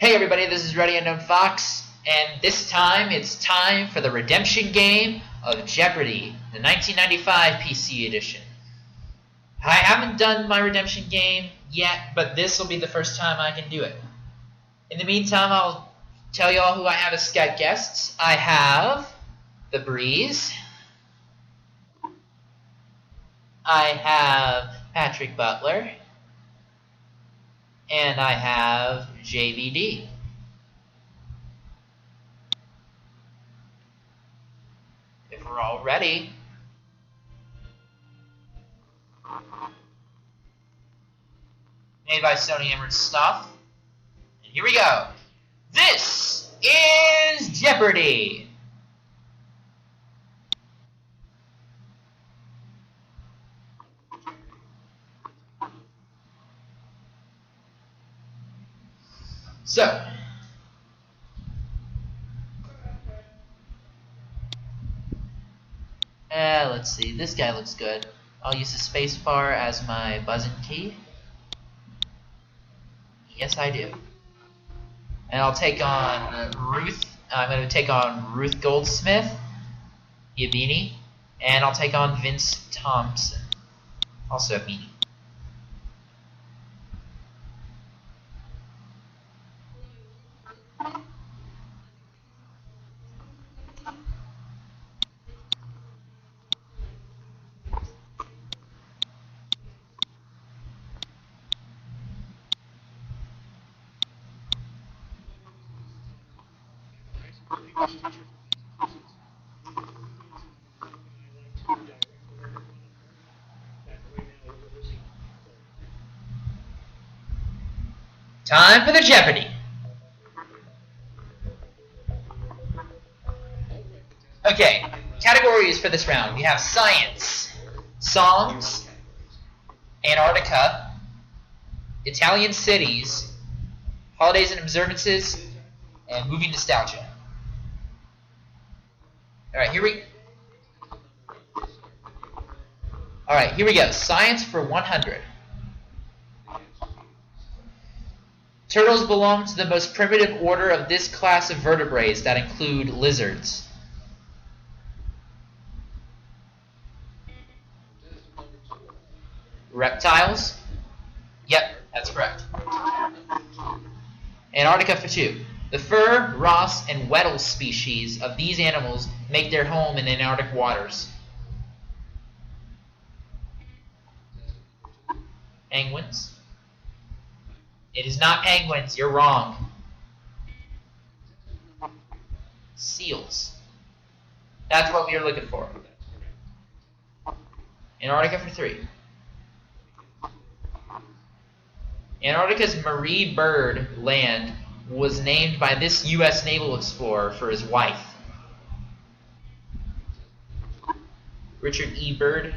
Hey everybody, this is Ready Unknown Fox, and this time it's time for the redemption game of Jeopardy, the 1995 PC Edition. I haven't done my redemption game yet, but this will be the first time I can do it. In the meantime, I'll tell you all who I have as Skype guests. I have The Breeze. I have Patrick Butler. And I have JVD. If we're all ready. Made by Sony Emirates Stuff. And here we go. This is Jeopardy! So, let's see. This guy looks good. I'll use the space bar as my buzzing key. Yes, I do. And I'll take on Ruth. I'm going to take on Ruth Goldsmith, Yabini, and I'll take on Vince Thompson, also Yabini. Time for the Jeopardy! Okay, categories for this round. We have science, songs, Antarctica, Italian cities, holidays and observances, and movie nostalgia. Alright, here we go. Science for 100. Turtles belong to the most primitive order of this class of vertebrates that include lizards. Reptiles? Yep, that's correct. Antarctica for 2. The fur, Ross, and Weddell species of these animals make their home in Antarctic waters. Penguins? It is not penguins, you're wrong. Seals. That's what we are looking for. Antarctica for 3. Antarctica's Marie Byrd Land was named by this U.S. naval explorer for his wife. Richard E. Byrd.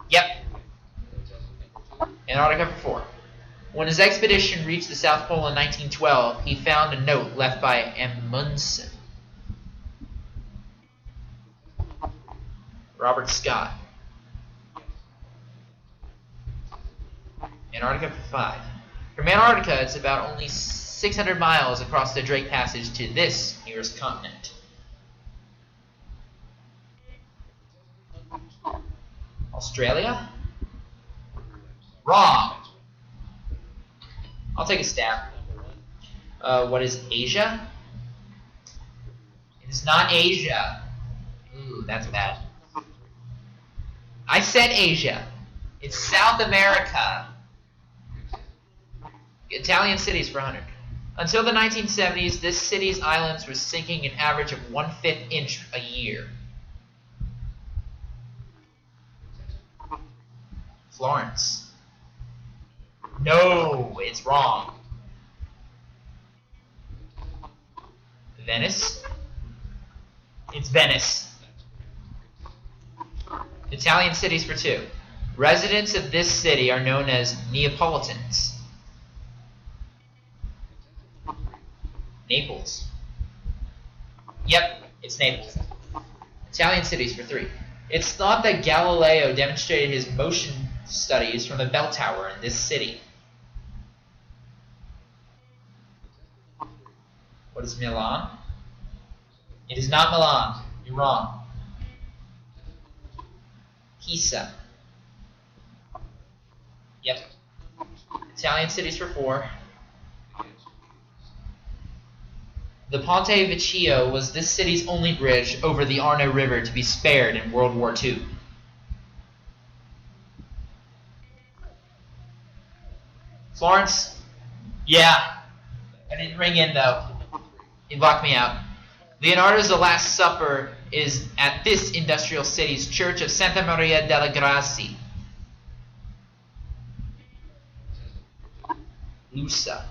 Yep. Antarctica for 4. When his expedition reached the South Pole in 1912, he found a note left by Amundsen. Robert Scott. Antarctica for 5. From Antarctica, it's about only 600 miles across the Drake Passage to this nearest continent. Australia? Wrong. I'll take a stab. What is Asia? It is not Asia. Ooh, that's bad. I said Asia. It's South America. Italian cities for 100. Until the 1970s, this city's islands were sinking an average of 1/5 inch a year. Florence. No, it's wrong. Venice? It's Venice. Italian cities for 2. Residents of this city are known as Neapolitans. Naples. Yep, it's Naples. Italian cities for 3. It's thought that Galileo demonstrated his motion studies from the bell tower in this city. What is Milan? It is not Milan. You're wrong. Pisa. Yep. Italian cities for 4. The Ponte Vecchio was this city's only bridge over the Arno River to be spared in World War II. Florence? Yeah. I didn't ring in, though. He blocked me out. Leonardo's The Last Supper is at this industrial city's Church of Santa Maria delle Grazie. Lusa.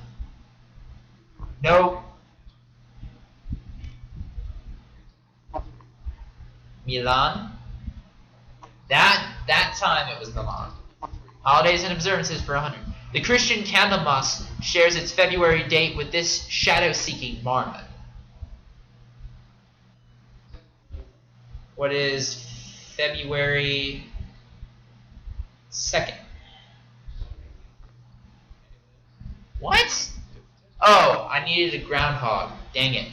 No. Milan. That time it was Milan. Holidays and observances for 100. The Christian Candlemas shares its February date with this shadow-seeking marmot. What is February 2nd? What? Oh, I needed a groundhog. Dang it.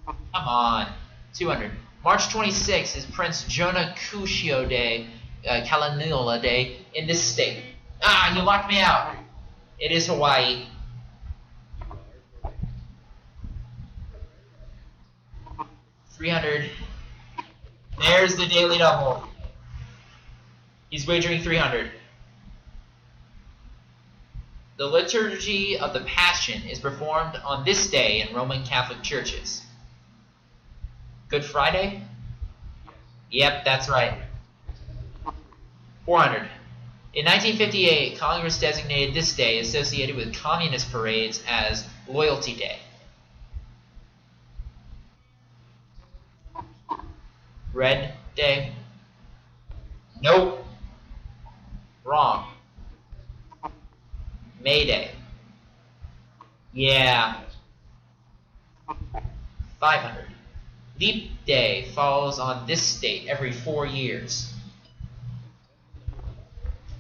Come on. 200. March 26th is Prince Jonah Cuscio Day, Kalanila Day, in this state. Ah, you locked me out. It is Hawaii. $300. There's the daily double. He's wagering 300. The Liturgy of the Passion is performed on this day in Roman Catholic churches. Good Friday? Yep, that's right. 400. In 1958, Congress designated this day associated with communist parades as Loyalty Day. Red Day? Nope. Wrong. May Day. Yeah. 500. Leap Day falls on this date every 4 years.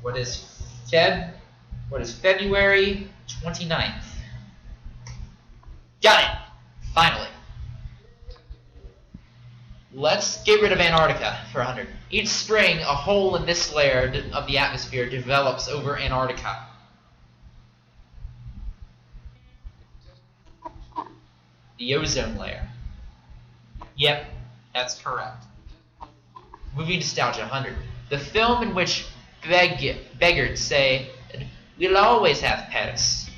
What is February 29th? Got it! Finally. Let's get rid of Antarctica for 100. Each spring, a hole in this layer of the atmosphere develops over Antarctica. The ozone layer. Yep, that's correct. Movie nostalgia 100. The film in which beggards say, "We'll always have Paris."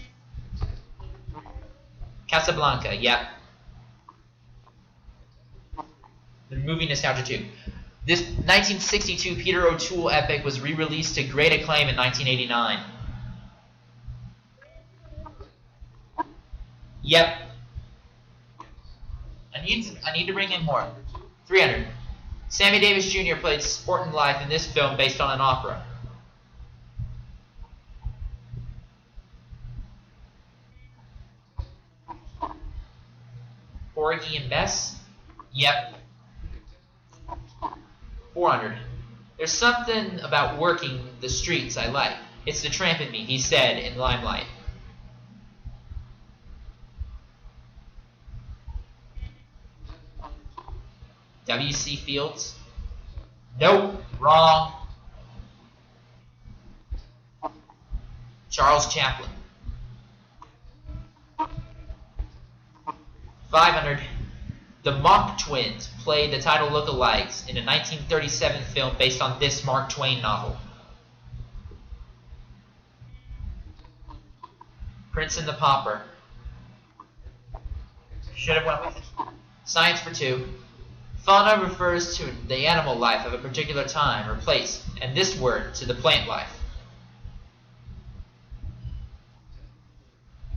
Casablanca, yep. The movie nostalgia 2. This 1962 Peter O'Toole epic was re-released to great acclaim in 1989. Yep. I need to bring in more. 300. Sammy Davis Jr. played Sport and Life in this film based on an opera. Porgy and Bess? Yep. 400. There's something about working the streets I like. It's the tramp in me, he said in Limelight. W.C. Fields? Nope, wrong. Charles Chaplin. 500. The Mock Twins played the title lookalikes in a 1937 film based on this Mark Twain novel. Prince and the Pauper. Should have went with it. Science for 2. Fauna refers to the animal life of a particular time or place, and this word to the plant life.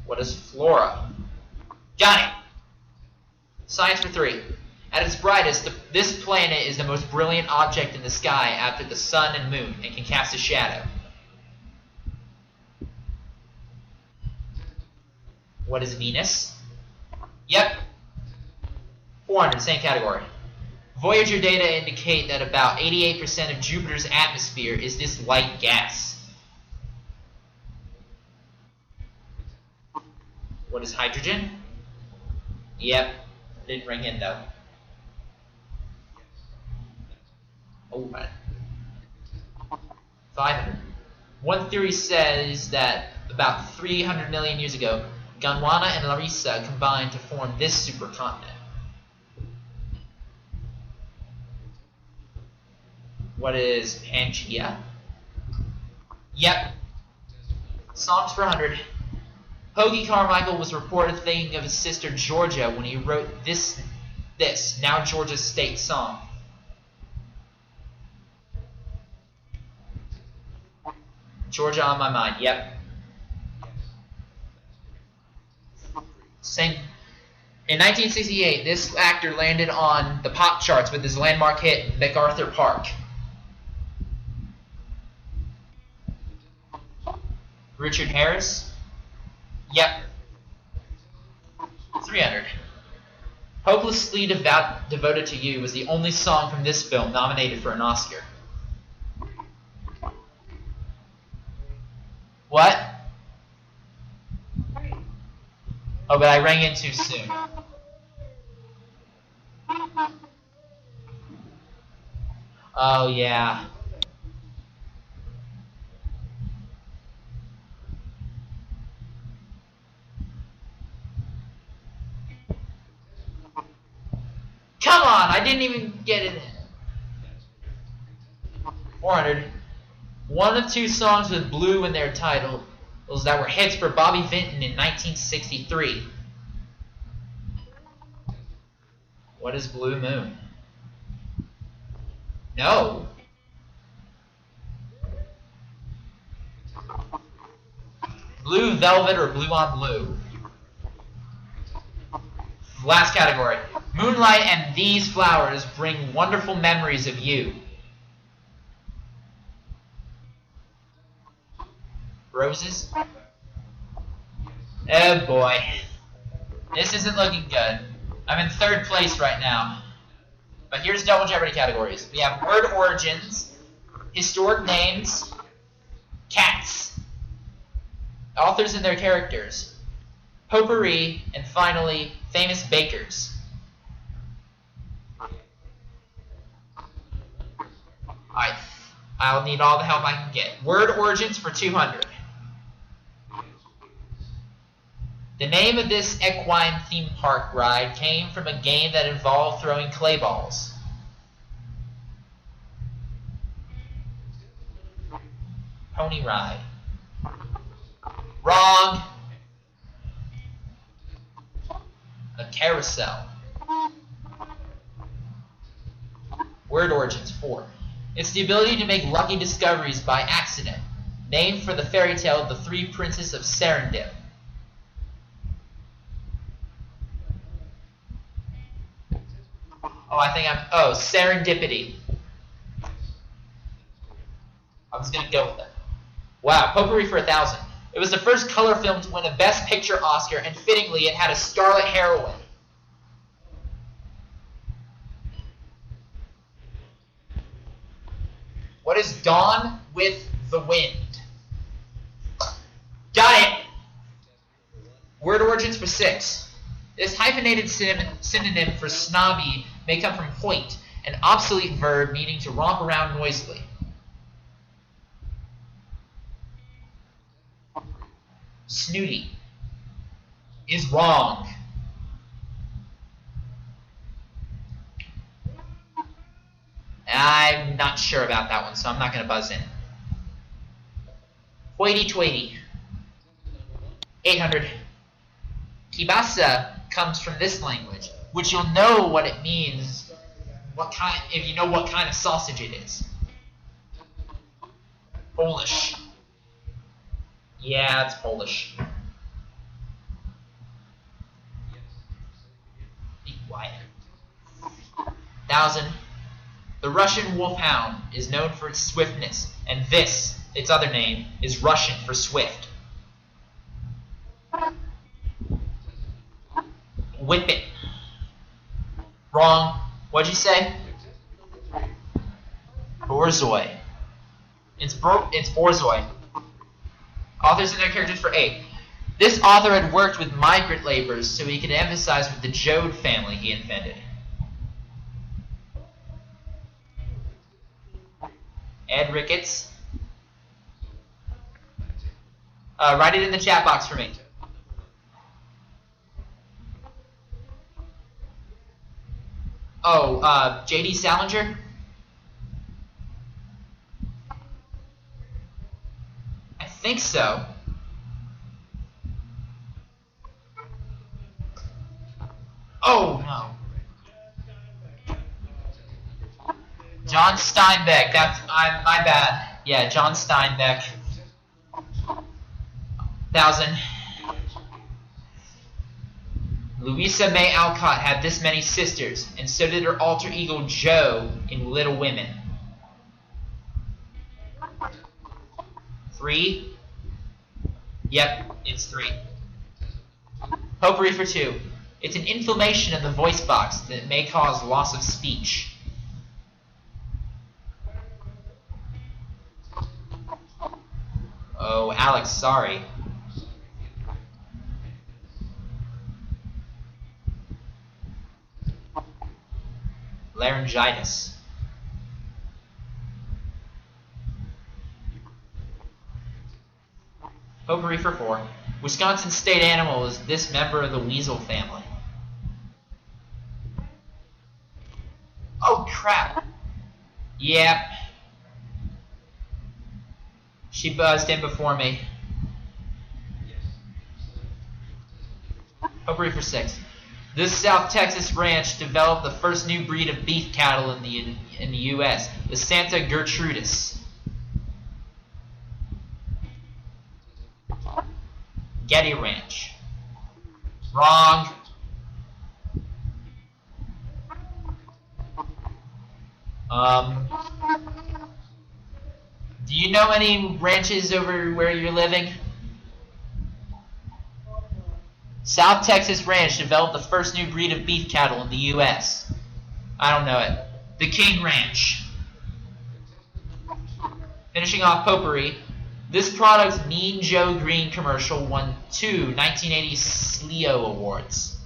What is flora? Got it! Science for 3. At its brightest, this planet is the most brilliant object in the sky after the sun and moon and can cast a shadow. What is Venus? Yep. 400, same category. Voyager data indicate that about 88% of Jupiter's atmosphere is this light gas. What is hydrogen? Yep. Didn't ring in though. Oh, 500. One theory says that about 300 million years ago, Gondwana and Larissa combined to form this supercontinent. What is Pangea? Yep. Songs for 100. Hoagie Carmichael was reported thinking of his sister Georgia when he wrote this now Georgia's state song. Georgia on my mind, yep. Same. In 1968, this actor landed on the pop charts with his landmark hit, MacArthur Park. Richard Harris? Yep. 300. Hopelessly Devoted to You was the only song from this film nominated for an Oscar. What? Oh, but I rang in too soon. Oh, yeah. Come on, I didn't even get it in. 400. One of two songs with blue in their titles that were hits for Bobby Vinton in 1963. What is Blue Moon? No. Blue Velvet or Blue on Blue? Last category. Moonlight and These Flowers Bring Wonderful Memories of You. Roses? Oh boy. This isn't looking good. I'm in third place right now. But here's Double Jeopardy categories. We have word origins, historic names, cats, authors and their characters, potpourri, and finally, famous bakers. I'll need all the help I can get. Word origins for 200. The name of this equine theme park ride came from a game that involved throwing clay balls. Pony ride. Wrong. A carousel. Word origins 4. It's the ability to make lucky discoveries by accident, named for the fairy tale The Three Princes of Serendip. Serendipity. I was going to go with it. Wow, potpourri for 1,000. It was the first color film to win a Best Picture Oscar, and fittingly, it had a scarlet heroine. What is Dawn with the Wind? Got it! Word origins for 6. This hyphenated synonym for snobby may come from hoit, an obsolete verb meaning to romp around noisily. Snooty is wrong. I'm not sure about that one, so I'm not going to buzz in. Hoity-toity. 800. Kibasa comes from this language, which you'll know what it means if you know what kind of sausage it is. Polish. Yeah, it's Polish. Be quiet. 1,000. The Russian wolfhound is known for its swiftness, and this, its other name, is Russian for swift. Whippet. Wrong. What'd you say? Borzoi. It's Borzoi. Authors and their characters for 8. This author had worked with migrant laborers so he could emphasize with the Joad family he invented. Ed Ricketts. Write it in the chat box for me. Oh, J.D. Salinger? I think so. Oh, no. John Steinbeck. That's my bad. Yeah, John Steinbeck. 1,000. Louisa May Alcott had this many sisters, and so did her alter ego Jo in Little Women. 3. Yep, it's 3. Potpourri for 2. It's an inflammation in the voice box that may cause loss of speech. Oh, Alex, sorry. Laryngitis. Potpourri for 4. Wisconsin's state animal is this member of the weasel family. Oh, crap. Yep. She buzzed in before me. Potpourri for 6. This South Texas ranch developed the first new breed of beef cattle in the U.S., the Santa Gertrudis. Getty Ranch. Wrong. Do you know any ranches over where you're living? South Texas Ranch developed the first new breed of beef cattle in the U.S. I don't know it. The King Ranch. Finishing off Potpourri, this product's Mean Joe Green commercial won 2 1980 Sleo Awards.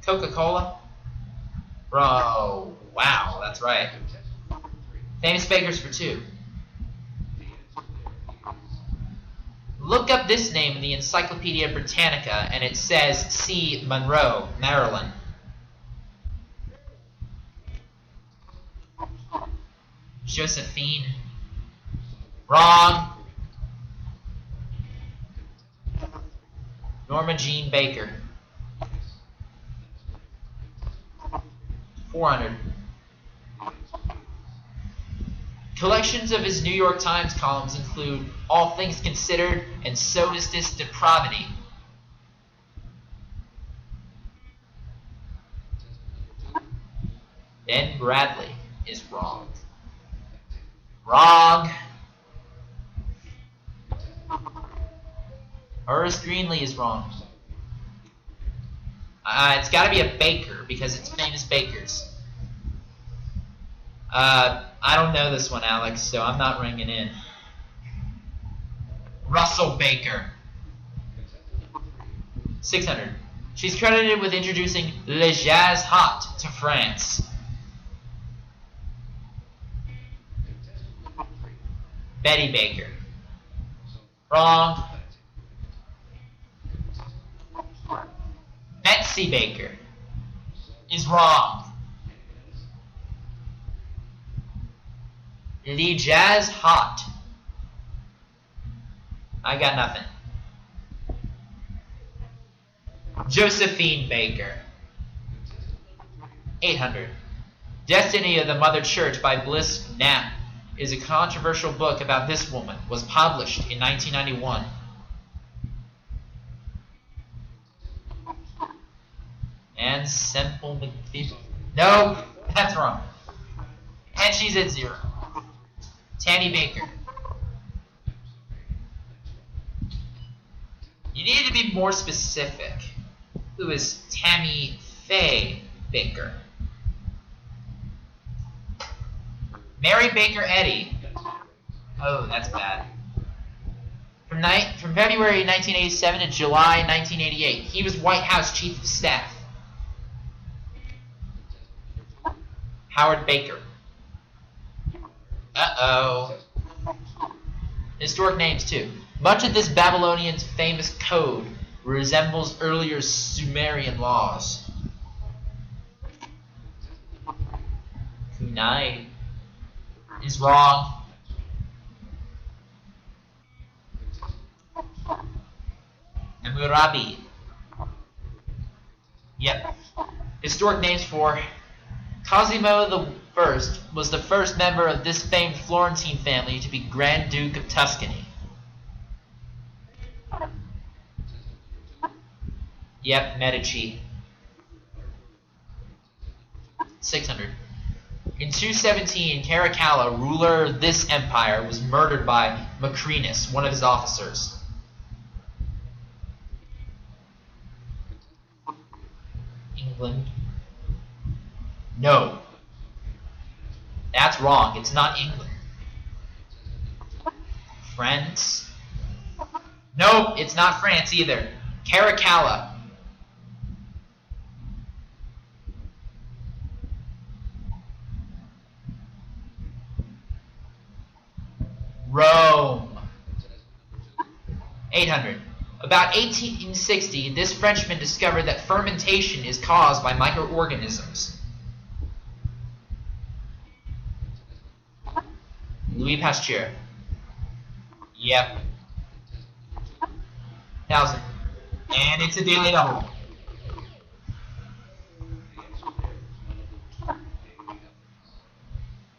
Coca-Cola? Bro, wow, that's right. Famous bakers for 2. Look up this name in the Encyclopedia Britannica, and it says C. Monroe, Maryland. Josephine. Wrong. Norma Jean Baker. 400. Collections of his New York Times columns include All Things Considered and So Does This Depravity. Ben Bradley is wrong. Wrong. Horace Greenlee is wrong. It's got to be a baker because it's famous bakers. I don't know this one, Alex, so I'm not ringing in. Russell Baker. 600. She's credited with introducing Le Jazz Hot to France. Betty Baker. Wrong. Betsy Baker is wrong. Le Jazz Hot. I got nothing. Josephine Baker. 800. Destiny of the Mother Church by Bliss Knapp is a controversial book about this woman. Was published in 1991. And Semple McPhee. Nope, that's wrong. And she's at 0. Tammy Baker. You need to be more specific. Who is Tammy Faye Baker? Mary Baker Eddy. Oh, that's bad. From February 1987 to July 1988, he was White House Chief of Staff. Howard Baker. Uh-oh. Historic names, too. Much of this Babylonian's famous code resembles earlier Sumerian laws. Kunai is wrong. Hammurabi. Yep. Historic names for Cosimo I was the first member of this famed Florentine family to be Grand Duke of Tuscany. Yep, Medici. 600. In 217, Caracalla, ruler of this empire, was murdered by Macrinus, one of his officers. England. No. That's wrong. It's not England. France. Nope, it's not France either. Caracalla. Rome. 800. About 1860, this Frenchman discovered that fermentation is caused by microorganisms. Louis Pasteur. Yep. 1,000. And it's a daily double.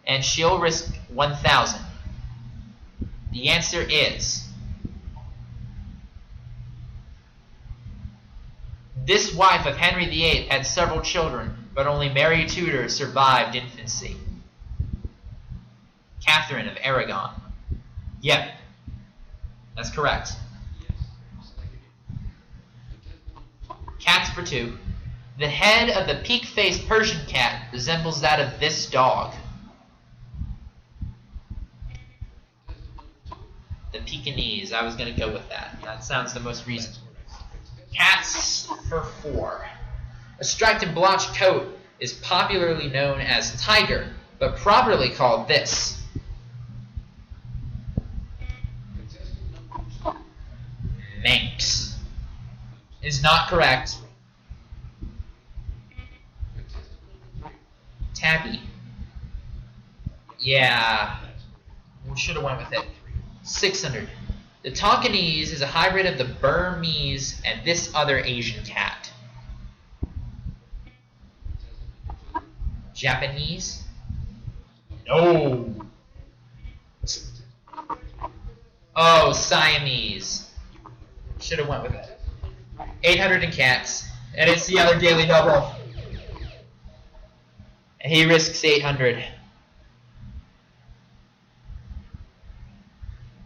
And she'll risk 1,000. The answer is... This wife of Henry VIII had several children, but only Mary Tudor survived infancy. Catherine of Aragon. Yep. That's correct. Cats for 2. The head of the peak-faced Persian cat resembles that of this dog. The Pekingese. I was going to go with that. That sounds the most reasonable. Cats for 4. A striped and blotched coat is popularly known as tiger, but properly called this. Manx. Is not correct. Tabby. Yeah. We should have went with it. 600. The Tonkinese is a hybrid of the Burmese and this other Asian cat. Japanese? No. Oh, Siamese. Should have went with it. 800 in cats. And it's the other daily double. And he risks 800.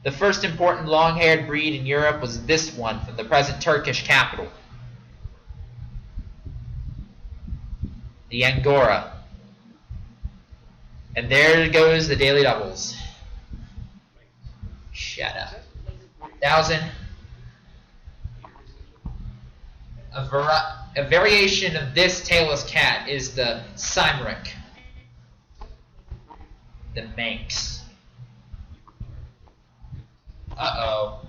The first important long-haired breed in Europe was this one from the present Turkish capital. The Angora. And there goes the daily doubles. Shut up. 1,000. A variation of this tailless cat is the Cymric. The Manx. Uh-oh.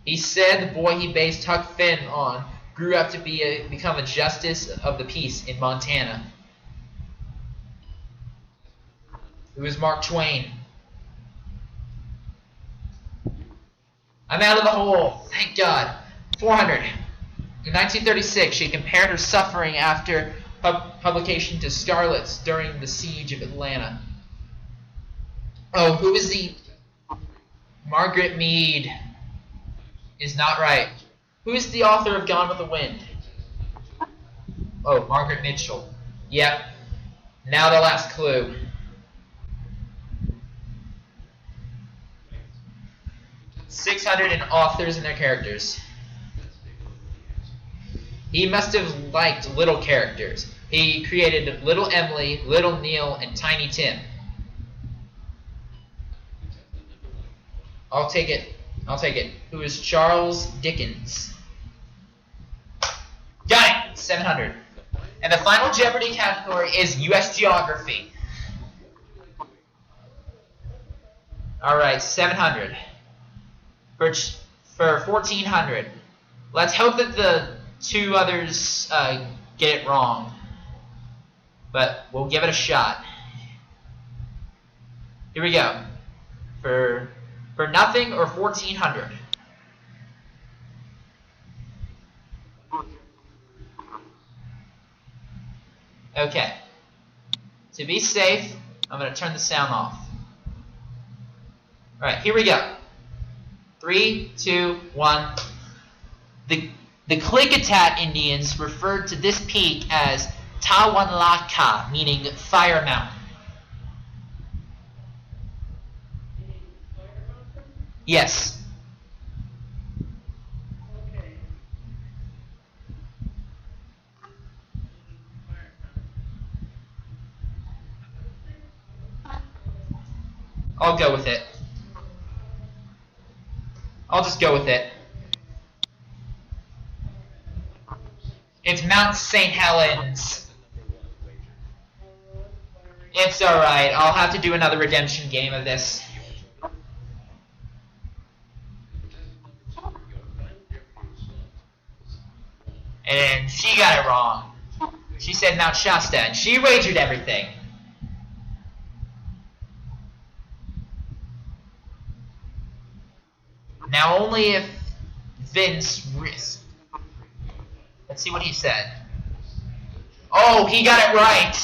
He said the boy he based Huck Finn on grew up to become a justice of the peace in Montana. It was Mark Twain. I'm out of the hole. Thank God. 400. In 1936, she compared her suffering after publication to Scarlett's during the siege of Atlanta. Oh, who is the... Margaret Mead is not right. Who is the author of Gone with the Wind? Oh, Margaret Mitchell. Yep. Now the last clue. .600 in authors and their characters. He must have liked little characters. He created Little Emily, Little Neil, and Tiny Tim. I'll take it. I'll take it. Who is Charles Dickens? Got it! 700. And the final Jeopardy category is U.S. Geography. Alright, 700. For 1400. Let's hope that the two others get it wrong. But we'll give it a shot. Here we go. For nothing or 1400. Okay. To be safe, I'm going to turn the sound off. Alright, here we go. 3, 2, 1. The Klickitat Indians referred to this peak as Tawanlaka, meaning Fire Mountain. Yes. I'll go with it. I'll just go with it. It's Mount St. Helens. It's alright. I'll have to do another redemption game of this. And she got it wrong. She said Mount Shasta, and she wagered everything. Now only if Vince risked. Let's see what he said. Oh, he got it right.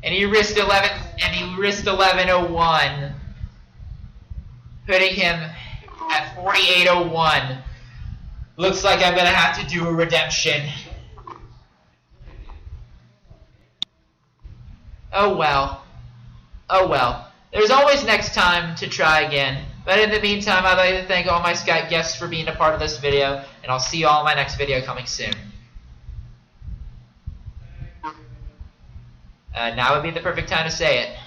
And he risked 1101, putting him at 4801. Looks like I'm gonna have to do a redemption. Oh well. Oh well. There's always next time to try again. But in the meantime, I'd like to thank all my Skype guests for being a part of this video, and I'll see you all in my next video coming soon. Now would be the perfect time to say it.